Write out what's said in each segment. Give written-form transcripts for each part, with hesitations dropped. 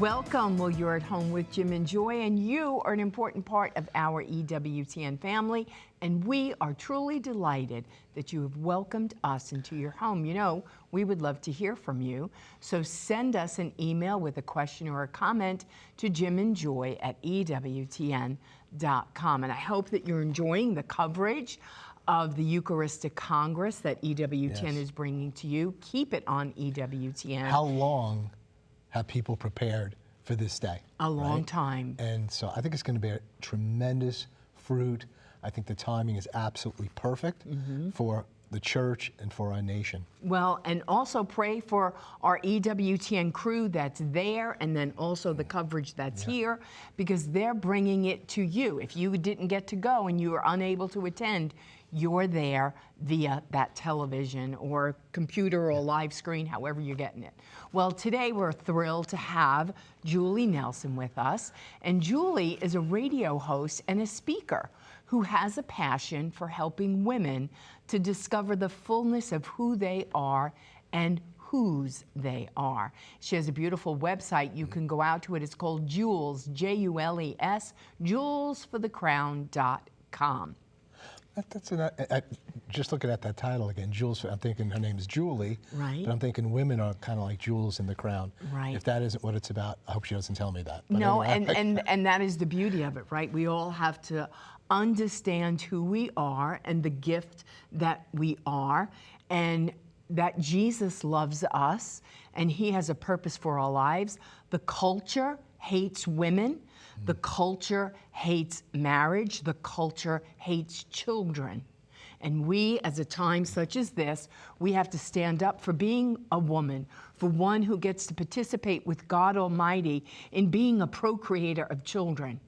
Welcome. Well, you're at home with Jim and Joy, and you are an important part of our EWTN family, and we are truly delighted that you have welcomed us into your home. You know, we would love to hear from you, so send us an email with a question or a comment to jimandjoy@ewtn.com. And I hope that you're enjoying the coverage of the Eucharistic Congress that EWTN is bringing to you. Keep it on EWTN. How long have people prepared for this day? A long time. And so I think it's going to bear tremendous fruit. I think the timing is absolutely perfect for the church and for our nation. Well, and also pray for our EWTN crew that's there, and then also the coverage that's here, because they're bringing it to you. If you didn't get to go and you were unable to attend, you're there via that television or computer or live screen, however you're getting it. Well, today we're thrilled to have Julie Nelson with us. And Julie is a radio host and a speaker who has a passion for helping women to discover the fullness of who they are and whose they are. She has a beautiful website. You can go out to it. It's called Jules, J-U-L-E-S, julesforthecrown.com. Just looking at that title again, Jules, I'm thinking her name is Julie, but I'm thinking women are kind of like jewels in the crown. If that isn't what it's about, I hope she doesn't tell me that. But no, anyway. and that is the beauty of it, right? We all have to understand who we are and the gift that we are, and that Jesus loves us, and he has a purpose for our lives. The culture hates women. The culture hates marriage. The culture hates children. And we, as a time such as this, we have to stand up for being a woman, for one who gets to participate with God Almighty in being a procreator of children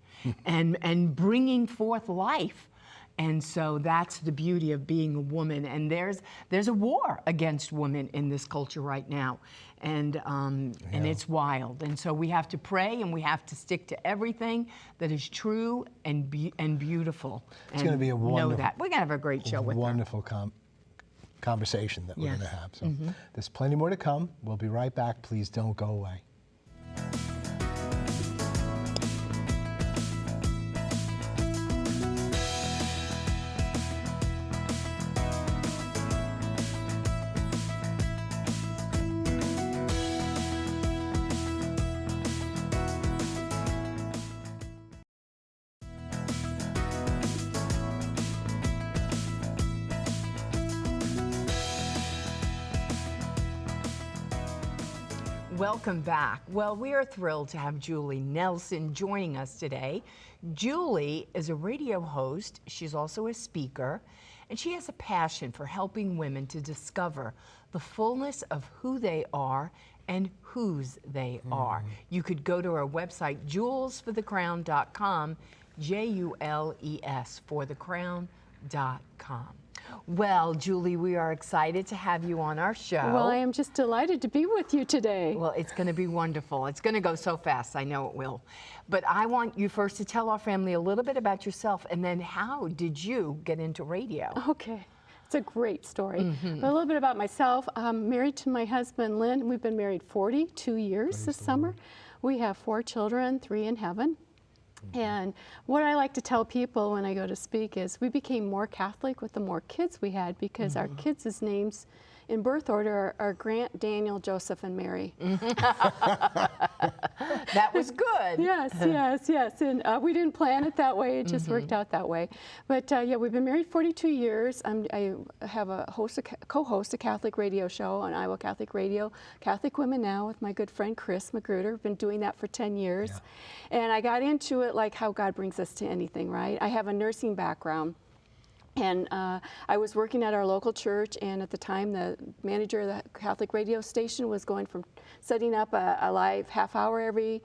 and bringing forth life. And so that's the beauty of being a woman. And there's a war against women in this culture right now. And it's wild. And so we have to pray, and we have to stick to everything that is true and beautiful. It's going to be a wonderful, know that. We're going to have a great show with her. Wonderful conversation that we're going to have. So there's plenty more to come. We'll be right back. Please don't go away. Welcome back. Well, we are thrilled to have Julie Nelson joining us today. Julie is a radio host. She's also a speaker, and she has a passion for helping women to discover the fullness of who they are and whose they are. You could go to our website, julesforthecrown.com, J-U-L-E-S, forthecrown.com. Well, Julie, we are excited to have you on our show. Well, I am just delighted to be with you today. Well, it's going to be wonderful. It's going to go so fast, I know it will. But I want you first to tell our family a little bit about yourself, and then how did you get into radio? Okay. It's a great story. But a little bit about myself. I'm married to my husband, Lynn. We've been married 42 years this summer. We have 4 children, 3 in heaven. And what I like to tell people when I go to speak is we became more Catholic with the more kids we had, because our kids' names in birth order are Grant, Daniel, Joseph, and Mary. That was good. Yes, yes, yes. And we didn't plan it that way. It just worked out that way. But yeah, we've been married 42 years. I have co-host a Catholic radio show on Iowa Catholic Radio, Catholic Women Now, with my good friend Chris Magruder. I've been doing that for 10 years. And I got into it like how God brings us to anything, right? I have a nursing background. And I was working at our local church, and at the time the manager of the Catholic radio station was going from setting up a live half hour every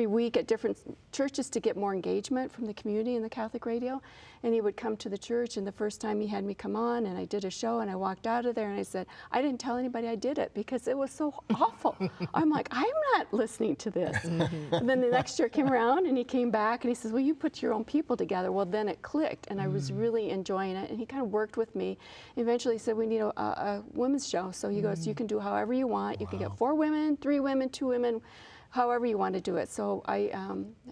week at different churches to get more engagement from the community in the Catholic radio. And he would come to the church, and the first time he had me come on, and I did a show, and I walked out of there, and I said, I didn't tell anybody I did it because it was so awful. I'm like, I'm not listening to this. And then the next year came around, and he came back, and he says, well, you put your own people together. Well, then it clicked, and I was really enjoying it, and he kind of worked with me. Eventually he said, we need a women's show. So he goes, you can do however you want. You can get 4 women, 3 women, 2 women, however you want to do it. So I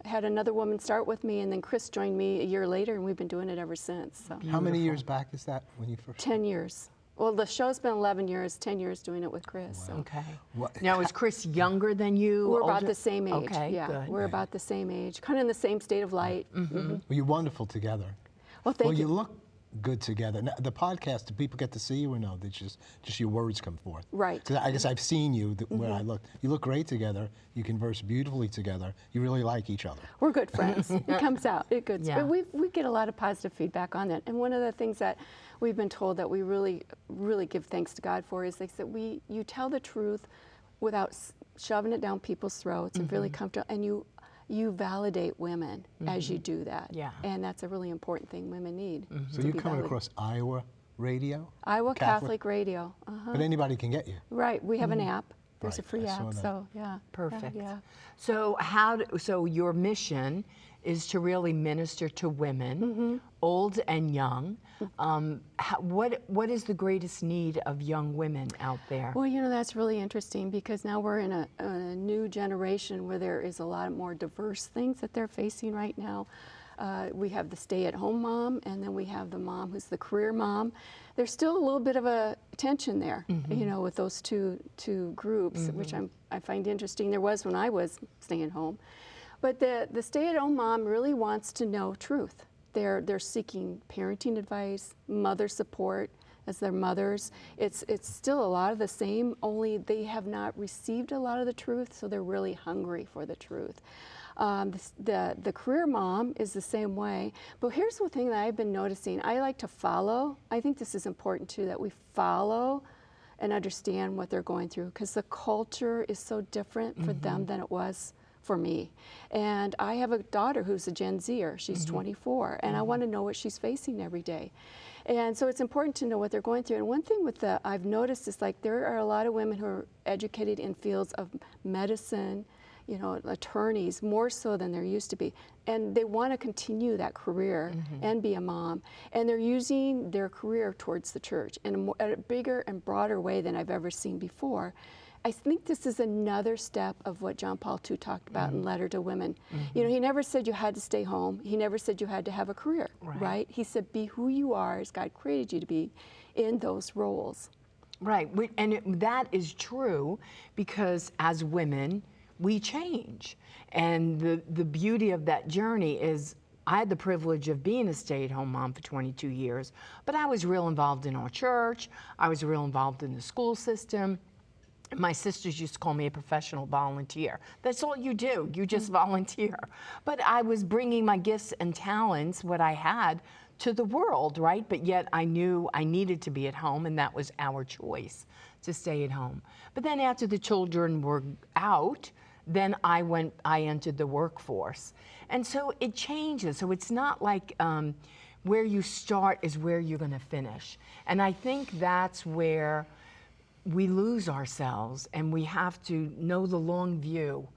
had another woman start with me, and then Chris joined me a year later, and we've been doing it ever since. So. How many years back is that when you first? 10 years. Well, the show's been 11 years, 10 years doing it with Chris. Wow. So. Okay. What? Now, is Chris younger than you? We're older? about the same age. Okay, yeah, good. we're about the same age, kind of in the same state of light. Well, you're wonderful together. Well, thank you look good together. Now, the podcast, do people get to see you or no? They just your words come forth? Right. 'Cause I guess I've seen you where I look. You look great together. You converse beautifully together. You really like each other. We're good friends. It comes out. It good. Yeah. We get a lot of positive feedback on that. And one of the things that we've been told that we really give thanks to God for is they said you tell the truth without shoving it down people's throats and really comfortable, and you validate women as you do that. Yeah. And that's a really important thing women need. So you're coming across Iowa radio? Iowa Catholic Radio. But anybody can get you. Right. We have an app. There's a Right, free I saw app. that. So yeah. Perfect. Yeah. So so your mission is to really minister to women, old and young. What is the greatest need of young women out there? Well, that's really interesting because now we're in a new generation where there is a lot more diverse things that they're facing right now. We have the stay-at-home mom, and then we have the mom who's the career mom. There's still a little bit of a tension there, with those two groups, which I find interesting. There was when I was staying home. But the stay-at-home mom really wants to know truth. They're seeking parenting advice, mother support as their mothers. It's still a lot of the same, only they have not received a lot of the truth, so they're really hungry for the truth. The career mom is the same way. But here's the thing that I've been noticing. I like to follow. I think this is important too, that we follow and understand what they're going through, because the culture is so different for them than it was for me. And I have a daughter who's a Gen Zer. She's 24, and I want to know what she's facing every day. And so it's important to know what they're going through. And one thing I've noticed is there are a lot of women who are educated in fields of medicine, attorneys, more so than there used to be. And they want to continue that career and be a mom. And they're using their career towards the church in a bigger and broader way than I've ever seen before. I think this is another step of what John Paul II talked about in Letter to Women. He never said you had to stay home. He never said you had to have a career, right? He said be who you are as God created you to be in those roles. Right, and that is true because as women, we change. And the beauty of that journey is I had the privilege of being a stay-at-home mom for 22 years, but I was real involved in our church. I was real involved in the school system. My sisters used to call me a professional volunteer. That's all you do, you just volunteer. But I was bringing my gifts and talents, what I had, to the world, right? But yet I knew I needed to be at home, and that was our choice, to stay at home. But then after the children were out, then I entered the workforce. And so it changes. So it's not like where you start is where you're gonna finish. And I think that's where we lose ourselves, and we have to know the long view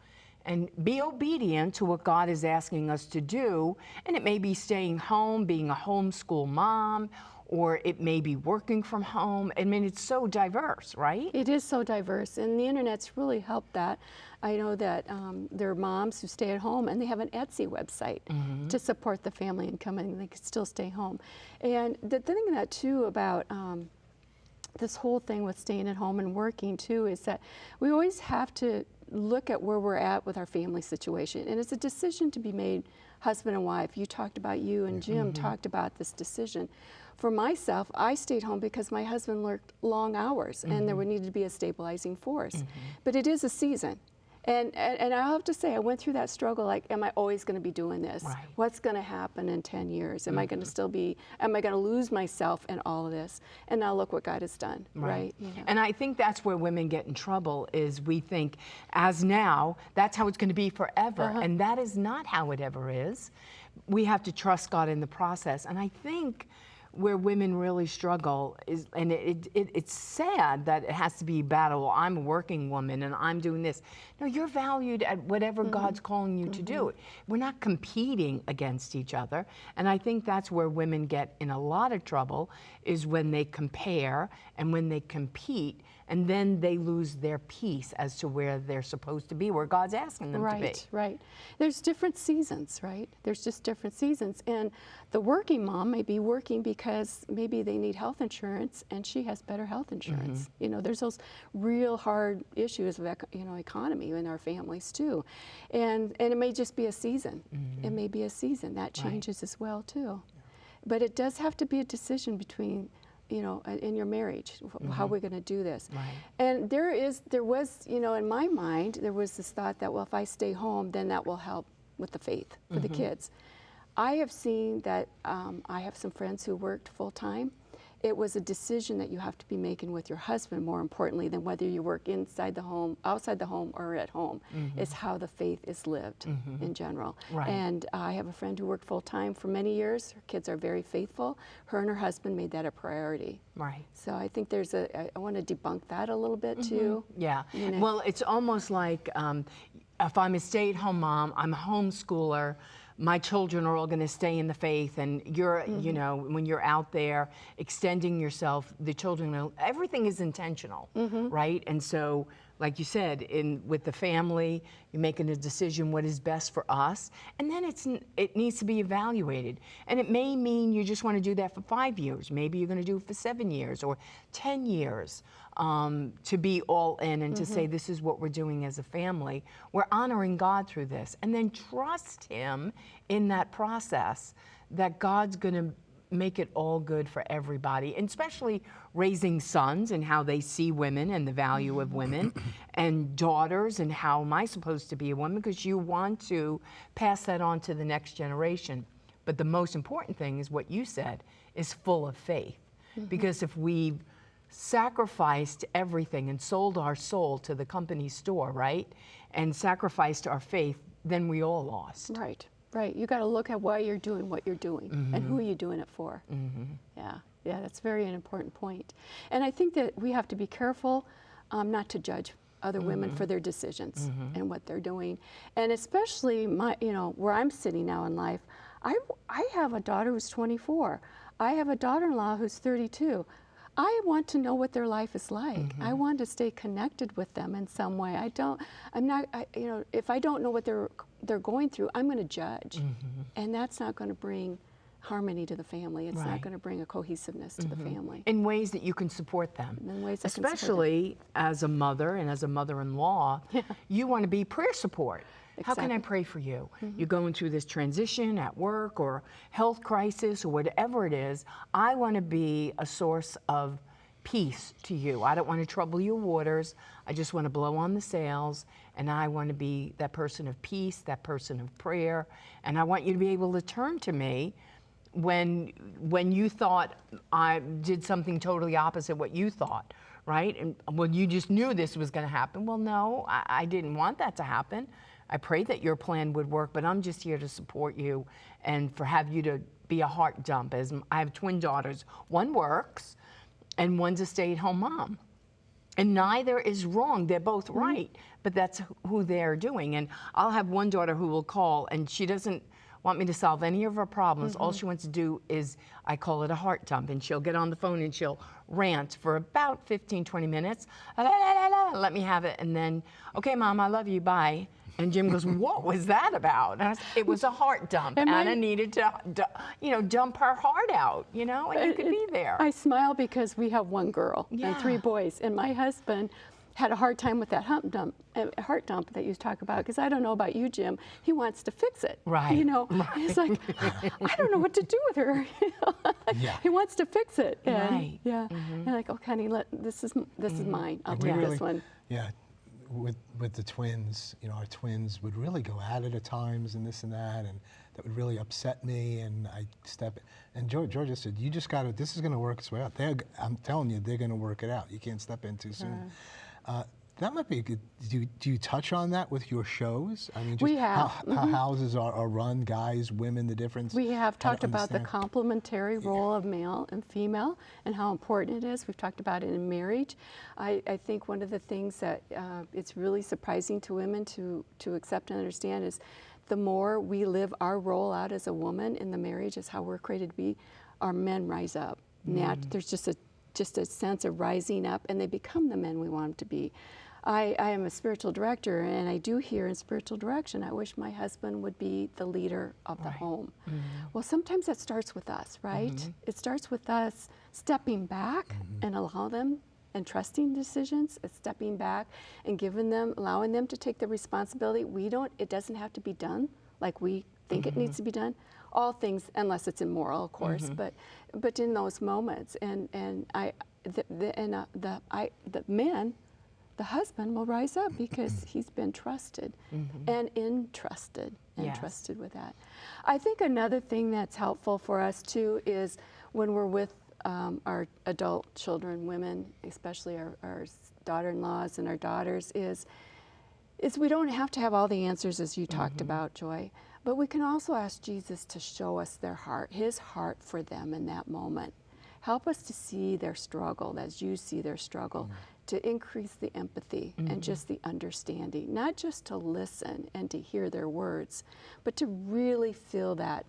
and be obedient to what God is asking us to do. And it may be staying home, being a homeschool mom, or it may be working from home. I mean, it's so diverse, right? It is so diverse, and the internet's really helped that. I know that there are moms who stay at home, and they have an Etsy website to support the family income, and they can still stay home. And the thing that too about this whole thing with staying at home and working too is that we always have to look at where we're at with our family situation, and it's a decision to be made, husband and wife. You and Jim talked about this decision. For myself, I stayed home because my husband worked long hours, and there would need to be a stabilizing force. But it is a season. And I'll have to say, I went through that struggle, like, am I always going to be doing this? Right. What's going to happen in 10 years? Am I going to still be, am I going to lose myself in all of this? And now look what God has done, right? And I think that's where women get in trouble, is we think, as now, that's how it's going to be forever. And that is not how it ever is. We have to trust God in the process. And I think where women really struggle is, and it's sad that it has to be a battle. Well, I'm a working woman and I'm doing this. No, you're valued at whatever God's calling you to do. We're not competing against each other. And I think that's where women get in a lot of trouble, is when they compare and when they compete, and then they lose their peace as to where they're supposed to be, where God's asking them to be. Right. There's different seasons, right? There's just different seasons. And the working mom may be working because maybe they need health insurance and she has better health insurance. You know, there's those real hard issues of economy in our families too. And it may just be a season. It may be a season. That changes as well too. But it does have to be a decision between, you know, in your marriage, how we're going to do this. And there was, you know, in my mind, there was this thought that, well, if I stay home, then that will help with the faith for the kids. I have seen that, I have some friends who worked full time. It was a decision that you have to be making with your husband, more importantly, than whether you work inside the home, outside the home, or at home. It's how the faith is lived in general. And I have a friend who worked full time for many years. Her kids are very faithful. Her and her husband made that a priority. So I think there's I want to debunk that a little bit too. Yeah. You know? Well, it's almost like if I'm a stay-at-home mom, I'm a homeschooler, my children are all going to stay in the faith, and you're, you know, when you're out there extending yourself, the children, everything is intentional, right? And so, like you said, with the family, you're making a decision what is best for us, and then it needs to be evaluated. And it may mean you just want to do that for 5 years. Maybe you're going to do it for 7 years or 10 years. To be all in and to say, this is what we're doing as a family. We're honoring God through this. And then trust Him in that process, that God's going to make it all good for everybody, and especially raising sons and how they see women and the value of women, and daughters and how am I supposed to be a woman, because you want to pass that on to the next generation. But the most important thing is what you said, is full of faith. Because if we've sacrificed everything and sold our soul to the company store, right, and sacrificed our faith, then we all lost. Right. You got to look at why you're doing what you're doing and who you're doing it for. Yeah, that's very an important point. And I think that we have to be careful not to judge other women for their decisions and what they're doing. And especially where I'm sitting now in life, I have a daughter who's 24. I have a daughter-in-law who's 32. I want to know what their life is like. I want to stay connected with them in some way. If I don't know what they're going through, I'm going to judge. And that's not going to bring harmony to the family. It's not going to bring a cohesiveness to the family. In ways that you can support them. In ways that especially as a mother and as a mother-in-law, you want to be prayer support. How can I pray for you? You're going through this transition at work or health crisis or whatever it is. I want to be a source of peace to you. I don't want to trouble your waters. I just want to blow on the sails, and I want to be that person of peace, that person of prayer, and I want you to be able to turn to me when you thought I did something totally opposite what you thought, right? And when you just knew this was going to happen. Well, no, I didn't want that to happen. I pray that your plan would work, but I'm just here to support you and have you to be a heart dump. As I have twin daughters, one works and one's a stay-at-home mom. And neither is wrong, they're both right, but that's who they're doing. And I'll have one daughter who will call, and she doesn't want me to solve any of her problems. All she wants to do is, I call it a heart dump, and she'll get on the phone and she'll rant for about 15, 20 minutes. Let me have it, and then, okay, Mom, I love you, bye. And Jim goes, what was that about? And I said, it was a heart dump. Anna needed to, dump her heart out, and you could be there. I smile because we have one girl and 3 boys, and my husband had a hard time with that heart dump that you talk about, because I don't know about you, Jim. He wants to fix it. Right. He's like, I don't know what to do with her. He wants to fix it. And, And like, oh, honey, this is mine. I'll take this one. Yeah. With the twins, our twins would really go at it at times and this and that, and that would really upset me, and I step in. And Georgia said, you just got to, this is going to work its way out. I'm telling you, they're going to work it out. You can't step in too soon. That might be a good. Do you touch on that with your shows? I mean, just We have. how houses are run, guys, women, the difference. We have how to talked about the understand. complementary role of male and female and how important it is. We've talked about it in marriage. I think one of the things that it's really surprising to women to accept and understand is the more we live our role out as a woman in the marriage as how we're created to be, our men rise up. There's just a sense of rising up, and they become the men we want them to be. I am a spiritual director, and I do hear in spiritual direction, I wish my husband would be the leader of the home. Well, sometimes that starts with us, right? It starts with us stepping back and allow them and trusting decisions, stepping back and allowing them to take the responsibility. It doesn't have to be done like we think it needs to be done. All things, unless it's immoral, of course, but in those moments, the husband will rise up because he's been trusted and entrusted trusted with that. I think another thing that's helpful for us too is when we're with our adult children, women, especially our daughter-in-laws and our daughters, is we don't have to have all the answers as you talked about, Joy, but we can also ask Jesus to show us their heart, his heart for them in that moment. Help us to see their struggle as you see their struggle, to increase the empathy and just the understanding, not just to listen and to hear their words, but to really feel that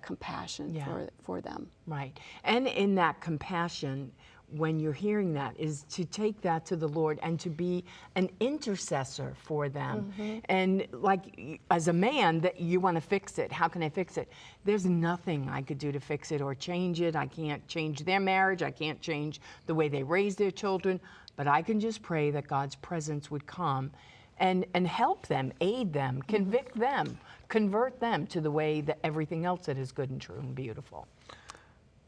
compassion for them. Right. And in that compassion, when you're hearing that, is to take that to the Lord and to be an intercessor for them. And like, as a man, that you want to fix it. How can I fix it? There's nothing I could do to fix it or change it. I can't change their marriage. I can't change the way they raise their children. But I can just pray that God's presence would come and help them, aid them, convict them, convert them to the way that everything else that is good and true and beautiful.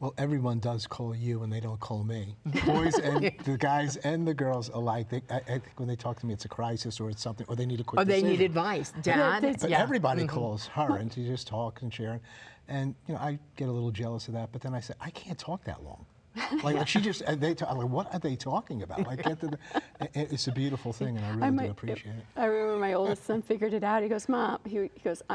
Well, everyone does call you and they don't call me. Boys and the guys and the girls alike, I think when they talk to me, it's a crisis or it's something, or they need a quick decision. Or they need advice. Dad? But everybody calls her and to just talk and share. And I get a little jealous of that, but then I say, I can't talk that long. Like she just, I'm like, what are they talking about? Like, it's a beautiful thing, and I really do appreciate it. I remember my oldest son figured it out. He goes, Mom,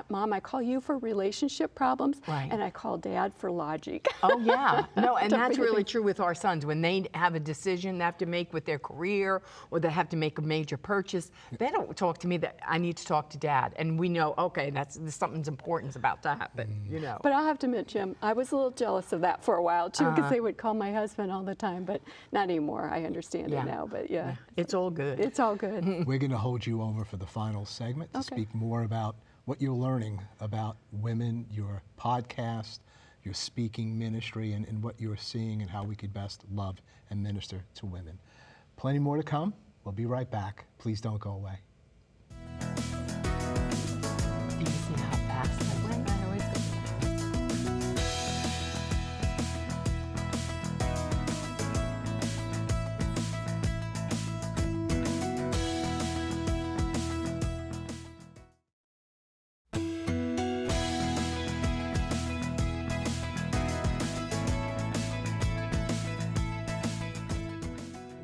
Mom, I call you for relationship problems, and I call Dad for logic. Oh yeah, no, and that's really true with our sons. When they have a decision they have to make with their career, or they have to make a major purchase, they don't talk to me. That I need to talk to Dad, and we know, okay, something's important's about to happen. But I'll have to admit, Jim, I was a little jealous of that for a while too, because they would call my husband all the time, but not anymore. I understand it now, but it's all good. It's all good. We're going to hold you over for the final segment to speak more about what you're learning about women, your podcast, your speaking ministry, and what you're seeing and how we could best love and minister to women. Plenty more to come. We'll be right back. Please don't go away. Do you see how fast I went? I always go.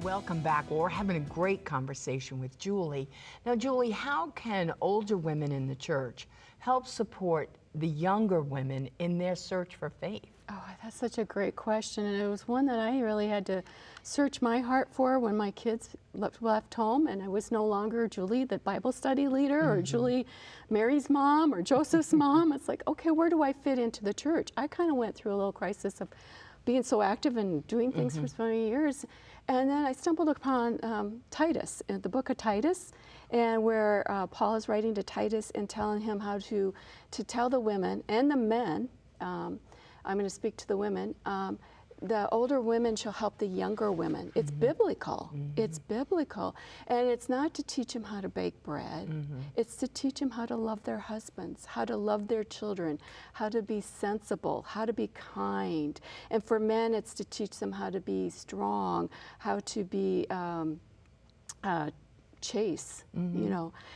Welcome back. Well, we're having a great conversation with Julie. Now, Julie, how can older women in the church help support the younger women in their search for faith? Oh, that's such a great question, and it was one that I really had to search my heart for when my kids left home, and I was no longer Julie, the Bible study leader, or Julie, Mary's mom, or Joseph's mom. It's like, okay, where do I fit into the church? I kind of went through a little crisis of being so active and doing things for so many years. And then I stumbled upon Titus, in the book of Titus, and where Paul is writing to Titus and telling him how to tell the women and the men, I'm going to speak to the women, the older women shall help the younger women. It's biblical. It's biblical. And it's not to teach them how to bake bread. It's to teach them how to love their husbands, how to love their children, how to be sensible, how to be kind. And for men, it's to teach them how to be strong, how to be chaste,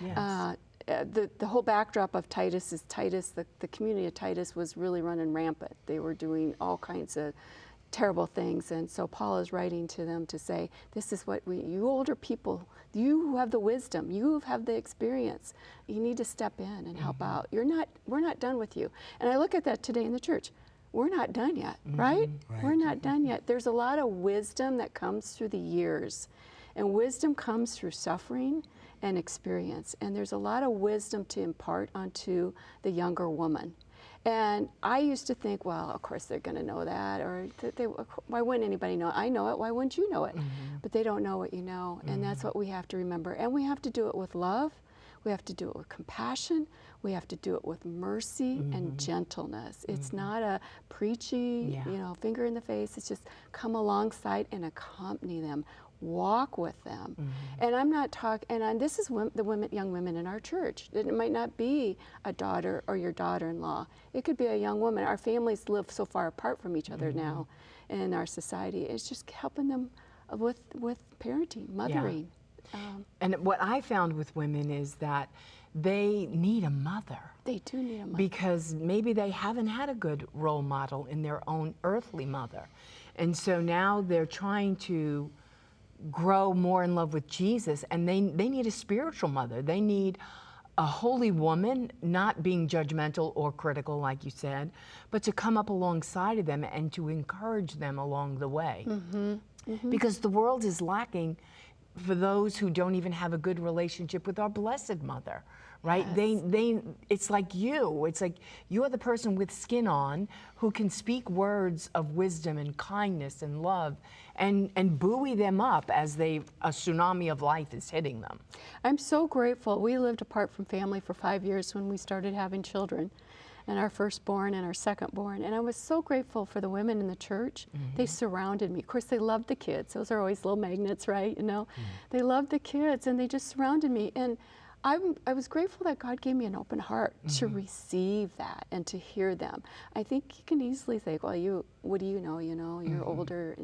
Yes. The whole backdrop of Titus is the community of Titus was really running rampant. They were doing all kinds of terrible things, and so Paul is writing to them to say, this is what you older people You who have the wisdom, you who have the experience, you need to step in and help out. We're not done with you. And I look at that today in the church. We're not done yet, right? We're not done yet. There's a lot of wisdom that comes through the years. And wisdom comes through suffering and experience. And there's a lot of wisdom to impart onto the younger woman. And I used to think, well, of course they're going to know that, or why wouldn't anybody know it? I know it, why wouldn't you know it? But they don't know what you know, and that's what we have to remember. And we have to do it with love, we have to do it with compassion, we have to do it with mercy and gentleness. It's not a preachy, finger in the face. It's just come alongside and accompany them. Walk with them. And I'm not talking, and this is the young women in our church. It might not be a daughter or your daughter-in-law. It could be a young woman. Our families live so far apart from each other now in our society. It's just helping them with parenting, mothering. And what I found with women is that they need a mother. They do need a mother. Because maybe they haven't had a good role model in their own earthly mother. And so now they're trying to grow more in love with Jesus, and they need a spiritual mother. They need a holy woman, not being judgmental or critical, like you said, but to come up alongside of them and to encourage them along the way. Because the world is lacking for those who don't even have a good relationship with our Blessed Mother, right? Yes. It's like you're the person with skin on who can speak words of wisdom and kindness and love and buoy them up as a tsunami of life is hitting them. I'm so grateful. We lived apart from family for 5 years when we started having children, and our firstborn and our secondborn. And I was so grateful for the women in the church. They surrounded me. Of course, they loved the kids. Those are always little magnets, right? They loved the kids, and they just surrounded me. And I was grateful that God gave me an open heart to receive that and to hear them. I think you can easily think, well, what do you know? You're older,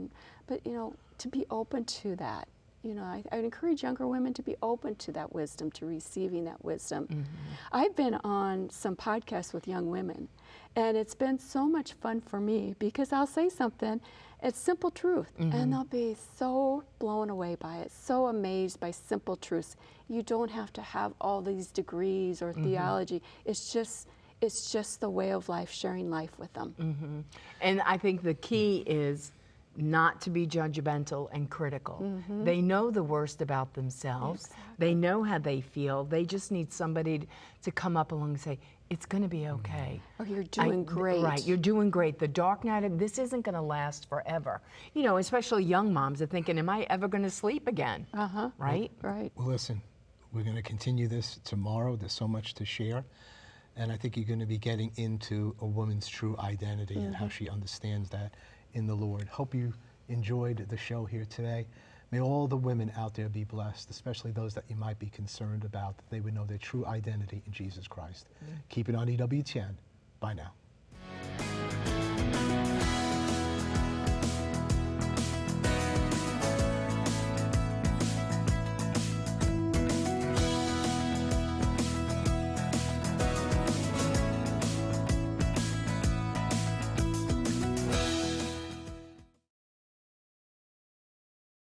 but to be open to that. I encourage younger women to be open to that wisdom, to receiving that wisdom. I've been on some podcasts with young women, and it's been so much fun for me because I'll say something, it's simple truth, and they'll be so blown away by it, so amazed by simple truths. You don't have to have all these degrees or theology. It's just the way of life, sharing life with them. And I think the key is not to be judgmental and critical. They know the worst about themselves. They know how they feel. They just need somebody to come up along and say, it's going to be okay. Or you're doing great. Right, you're doing great. The dark night, this isn't going to last forever. Especially young moms are thinking, am I ever going to sleep again? Right? Right. Well, listen, we're going to continue this tomorrow. There's so much to share. And I think you're going to be getting into a woman's true identity and how she understands that in the Lord. Hope you enjoyed the show here today. May all the women out there be blessed, especially those that you might be concerned about, that they would know their true identity in Jesus Christ. Keep it on EWTN. Bye now.